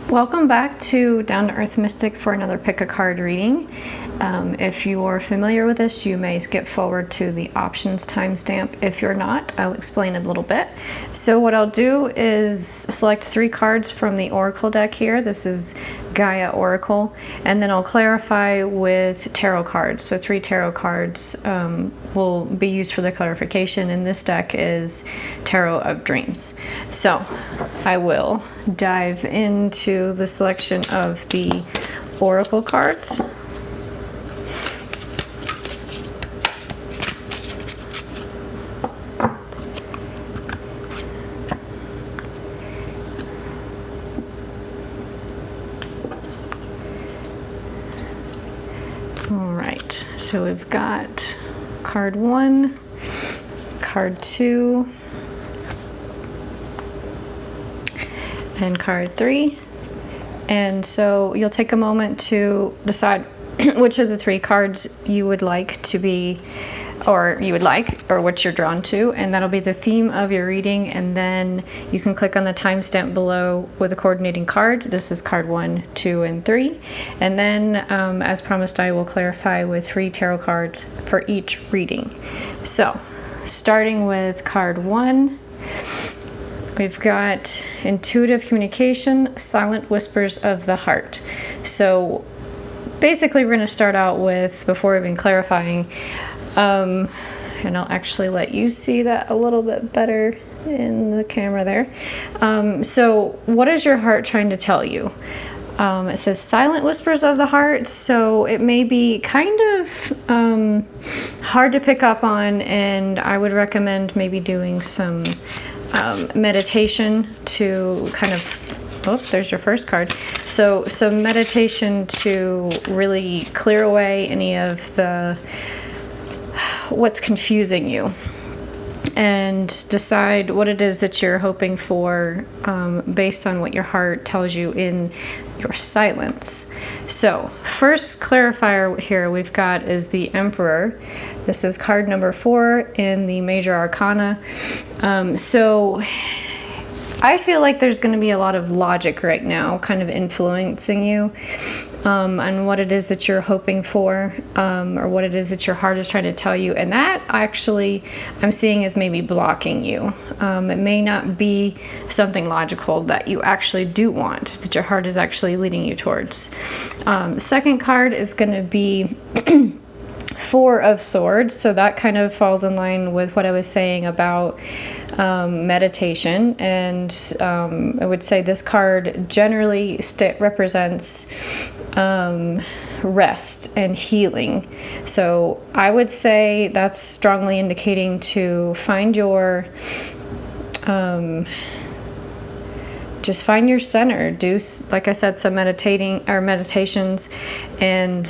Welcome back to Down to Earth Mystic for another pick a card reading. If you're familiar with this, you may skip forward to the options timestamp. If you're not, I'll explain a little bit. So what I'll do is select 3 cards from the Oracle deck here. This is Gaia Oracle, and then I'll clarify with tarot cards. So 3 tarot cards will be used for the clarification, and this deck is Tarot of Dreams. So I will dive into the selection of the Oracle cards. All right, so we've got card 1, card 2, and card 3. And so you'll take a moment to decide which of the 3 cards you would like to be, or which you're drawn to, and that'll be the theme of your reading. And then you can click on the timestamp below with a coordinating card. This is card 1, 2, and 3. And then, as promised, I will clarify with 3 tarot cards for each reading. So, starting with card 1, we've got Intuitive Communication, Silent Whispers of the Heart. So, basically, we're going to start out with, before even clarifying, and I'll actually let you see that a little bit better in the camera there. So what is your heart trying to tell you? It says silent whispers of the heart, so it may be kind of hard to pick up on, and I would recommend maybe doing some meditation to kind of, oh, there's your first card. So some meditation to really clear away any of the what's confusing you, and decide what it is that you're hoping for based on what your heart tells you in your silence. So first clarifier here we've got is the Emperor. This is card number 4 in the Major Arcana. So I feel like there's going to be a lot of logic right now kind of influencing you on what it is that you're hoping for, or what it is that your heart is trying to tell you. And that actually I'm seeing as maybe blocking you. It may not be something logical that you actually do want, that your heart is actually leading you towards. Second card is going to be 4 of Swords, so that kind of falls in line with what I was saying about meditation, and I would say this card generally represents rest and healing. So I would say that's strongly indicating to find your just find your center. Do, like I said, some meditations, and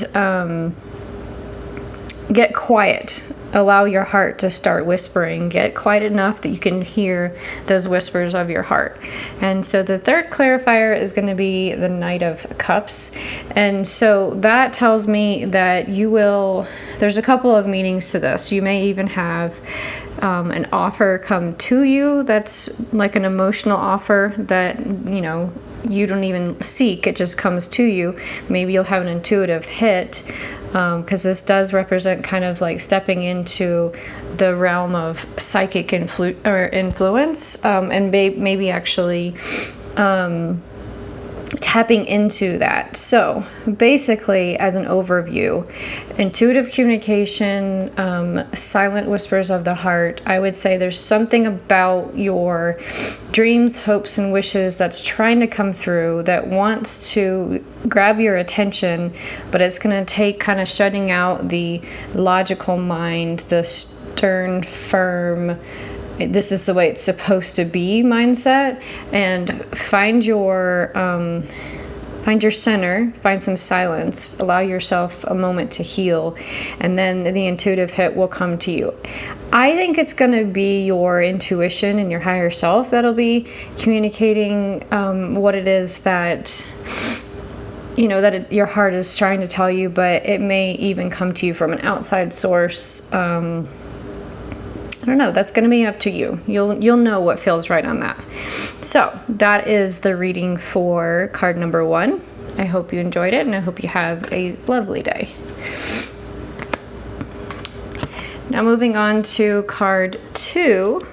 get quiet. Allow your heart to start whispering. Get quiet enough that you can hear those whispers of your heart. And so the third clarifier is going to be the Knight of Cups. And so that tells me that there's a couple of meanings to this. You may even have an offer come to you that's like an emotional offer that, you don't even seek. It just comes to you. Maybe you'll have an intuitive hit, because this does represent kind of like stepping into the realm of psychic influence, and maybe actually tapping into that. So basically, as an overview, intuitive communication, silent whispers of the heart, I would say there's something about your dreams, hopes, and wishes that's trying to come through, that wants to grab your attention, but it's going to take kind of shutting out the logical mind, the stern, firm, this is the way it's supposed to be mindset, and find your center, find some silence, allow yourself a moment to heal, and then the intuitive hit will come to you. I think it's going to be your intuition and your higher self that'll be communicating what it is that your heart is trying to tell you, but it may even come to you from an outside source. don't know. That's going to be up to you. You'll know what feels right on that. So that is the reading for card number 1. I hope you enjoyed it, and I hope you have a lovely day. Now moving on to card 2,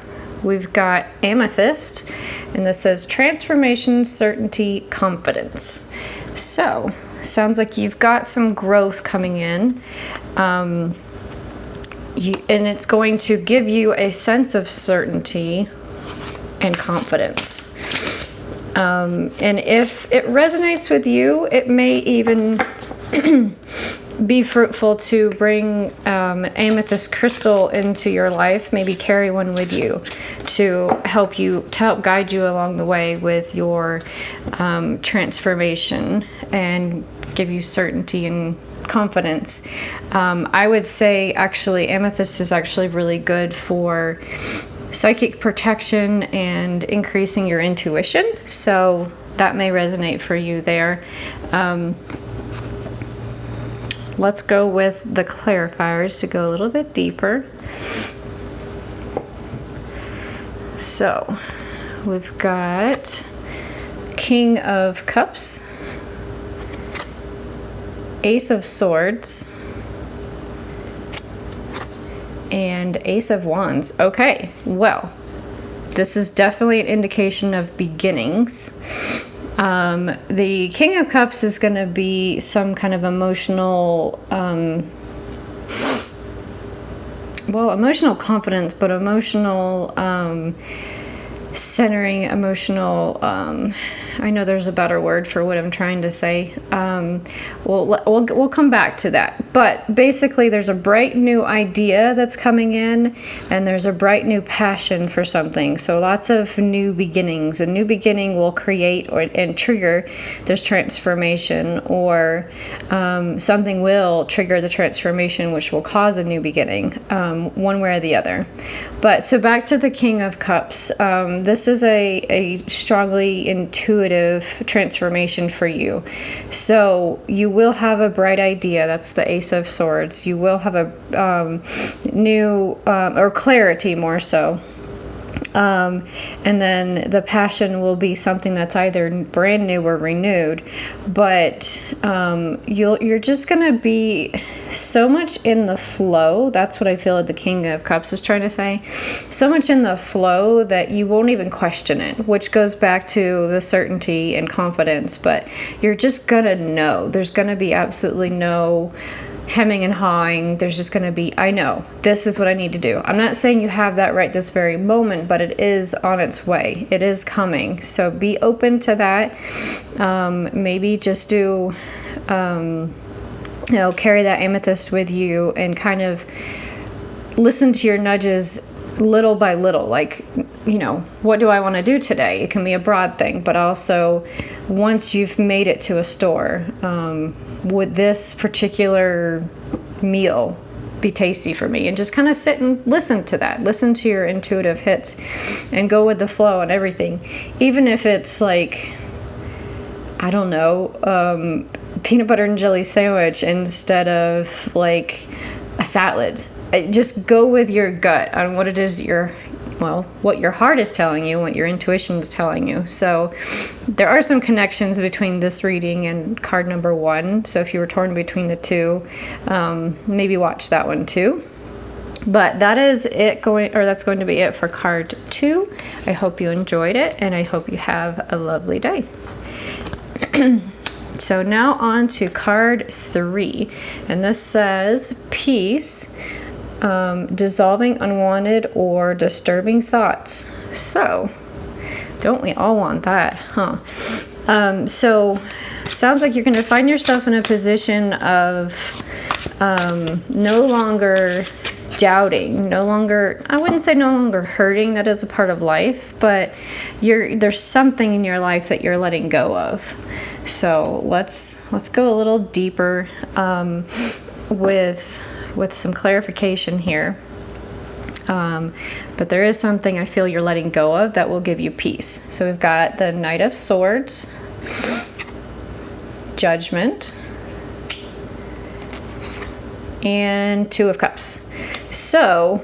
we've got Amethyst, and this says Transformation, Certainty, Confidence. So sounds like you've got some growth coming in. And it's going to give you a sense of certainty and confidence. And if it resonates with you, it may even be fruitful to bring amethyst crystal into your life. Maybe carry one with you to help guide you along the way with your transformation and give you certainty and confidence. I would say actually amethyst is actually really good for psychic protection and increasing your intuition, so that may resonate for you there. Let's go with the clarifiers to go a little bit deeper. So we've got King of Cups, Ace of Swords, and Ace of Wands. Okay, well, this is definitely an indication of beginnings. The King of Cups is going to be some kind of emotional, emotional confidence, but emotional centering, emotional, I know there's a better word for what I'm trying to say. We'll come back to that. But basically there's a bright new idea that's coming in, and there's a bright new passion for something. So lots of new beginnings. A new beginning will create and trigger this transformation, or something will trigger the transformation, which will cause a new beginning, one way or the other. But so back to the King of Cups. This is a strongly intuitive transformation for you. So you will have a bright idea. That's the Ace of Swords. You will have a new or clarity, more so. And then the passion will be something that's either brand new or renewed, but you're just gonna be so much in the flow. That's what I feel like the King of Cups is trying to say. So much in the flow that you won't even question it, which goes back to the certainty and confidence. But you're just gonna know. There's gonna be absolutely no hemming and hawing. There's just going to be, I know this is what I need to do. I'm not saying you have that right this very moment, but it is on its way. It is coming. So be open to that. Maybe just do, carry that amethyst with you and kind of listen to your nudges little by little. Like, what do I want to do today? It can be a broad thing, but also once you've made it to a store, would this particular meal be tasty for me? And just kind of sit and listen to that. Listen to your intuitive hits and go with the flow and everything. Even if it's like, I don't know, peanut butter and jelly sandwich instead of like a salad. Just go with your gut on what it is what your heart is telling you, what your intuition is telling you. So there are some connections between this reading and card number 1. So if you were torn between the two, maybe watch that one too. But that is it that's going to be it for card 2. I hope you enjoyed it, and I hope you have a lovely day. So now on to card 3, and this says peace. Dissolving unwanted or disturbing thoughts. So, don't we all want that, huh? So, sounds like you're going to find yourself in a position of no longer doubting, I wouldn't say no longer hurting. That is a part of life, but there's something in your life that you're letting go of. So, let's go a little deeper with some clarification here. But there is something I feel you're letting go of that will give you peace. So we've got the Knight of Swords, Judgment, and Two of Cups. So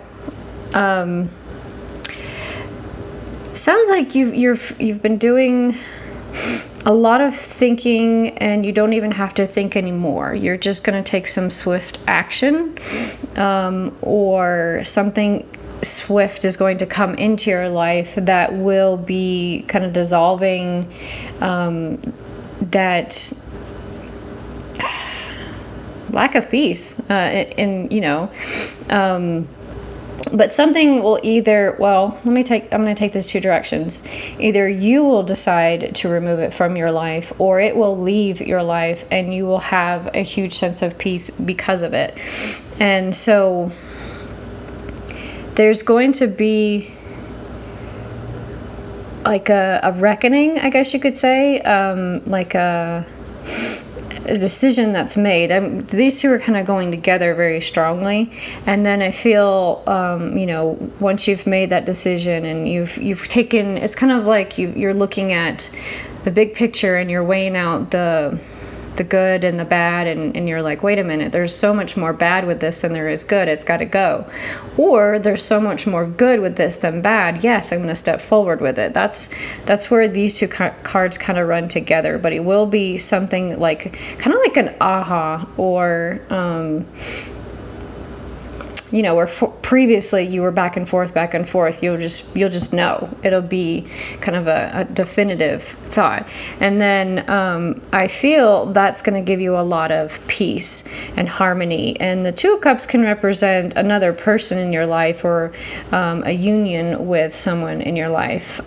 Sounds like you've been doing a lot of thinking, and you don't even have to think anymore. You're just going to take some swift action, or something swift is going to come into your life that will be kind of dissolving that lack of peace, but something will either, well, I'm going to take this two directions. Either you will decide to remove it from your life, or it will leave your life and you will have a huge sense of peace because of it. And so there's going to be like a reckoning, I guess you could say, like a decision that's made. These two are kind of going together very strongly, and then I feel once you've made that decision and you've taken, it's kind of like you're looking at the big picture and you're weighing out the good and the bad, and you're like, wait a minute, there's so much more bad with this than there is good, it's got to go. Or there's so much more good with this than bad, yes, I'm going to step forward with it. That's where these two cards kind of run together. But it will be something like kind of like an aha, or where previously you were back and forth, you'll just know. It'll be kind of a definitive thought. And then I feel that's going to give you a lot of peace and harmony. And the Two of Cups can represent another person in your life, or a union with someone in your life.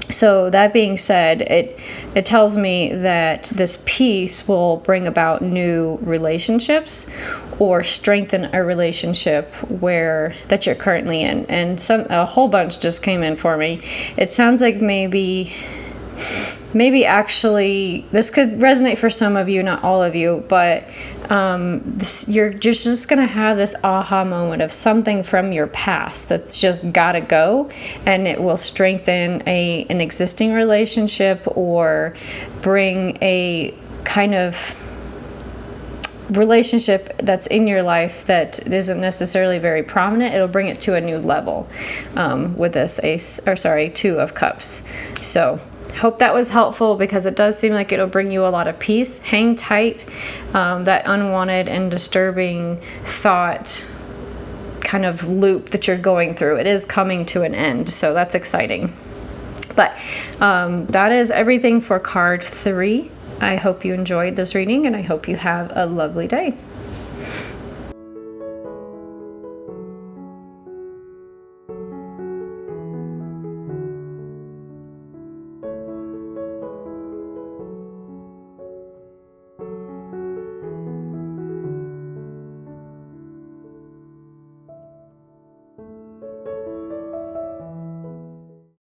So that being said, it tells me that this peace will bring about new relationships, or strengthen a relationship that you're currently in. And a whole bunch just came in for me. It sounds like maybe actually this could resonate for some of you, not all of you, but you're just gonna have this aha moment of something from your past that's just gotta go, and it will strengthen an existing relationship, or bring a kind of relationship that's in your life that isn't necessarily very prominent. It'll bring it to a new level with this Two of Cups. So hope that was helpful, because it does seem like it'll bring you a lot of peace. Hang tight. That unwanted and disturbing thought kind of loop that you're going through, it is coming to an end, so that's exciting. But that is everything for card 3. I hope you enjoyed this reading, and I hope you have a lovely day.